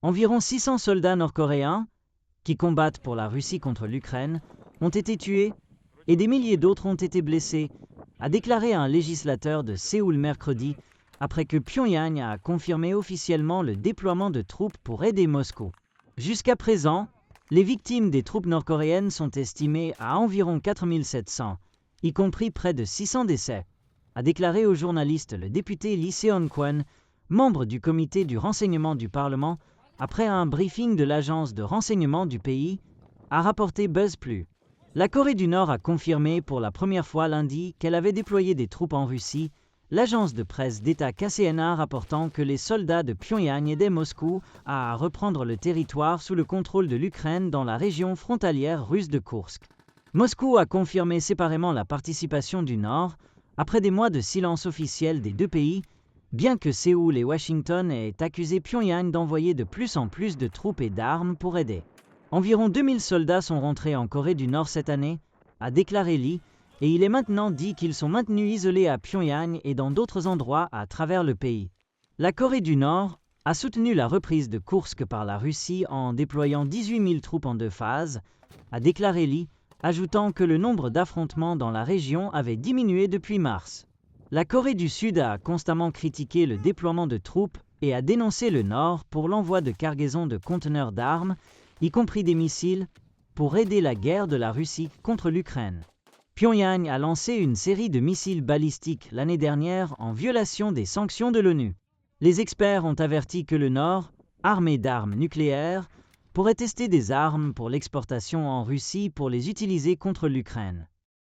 Environ 600 soldats nord-coréens, qui combattent pour la Russie contre l'Ukraine, ont été tués et des milliers d'autres ont été blessés, a déclaré un législateur de Séoul mercredi, après que Pyongyang a confirmé officiellement le déploiement de troupes pour aider Moscou. Jusqu'à présent, les victimes des troupes nord-coréennes sont estimées à environ 4700, y compris près de 600 décès, a déclaré au journaliste le député Lee Seon-kwon, membre du comité du renseignement du Parlement, après un briefing de l'agence de renseignement du pays, a rapporté BuzzPlus. La Corée du Nord a confirmé pour la première fois lundi qu'elle avait déployé des troupes en Russie, l'agence de presse d'État KCNA rapportant que les soldats de Pyongyang aidaient Moscou à reprendre le territoire sous le contrôle de l'Ukraine dans la région frontalière russe de Koursk. Moscou a confirmé séparément la participation du Nord, après des mois de silence officiel des deux pays, bien que Séoul et Washington aient accusé Pyongyang d'envoyer de plus en plus de troupes et d'armes pour aider. Environ 2000 soldats sont rentrés en Corée du Nord cette année, a déclaré Lee, et il est maintenant dit qu'ils sont maintenus isolés à Pyongyang et dans d'autres endroits à travers le pays. La Corée du Nord a soutenu la reprise de Koursk par la Russie en déployant 18 000 troupes en 2 phases, a déclaré Lee, ajoutant que le nombre d'affrontements dans la région avait diminué depuis mars. La Corée du Sud a constamment critiqué le déploiement de troupes et a dénoncé le Nord pour l'envoi de cargaisons de conteneurs d'armes, y compris des missiles, pour aider la guerre de la Russie contre l'Ukraine. Pyongyang a lancé une série de missiles balistiques l'année dernière en violation des sanctions de l'ONU. Les experts ont averti que le Nord, armé d'armes nucléaires, pourrait tester des armes pour l'exportation en Russie pour les utiliser contre l'Ukraine.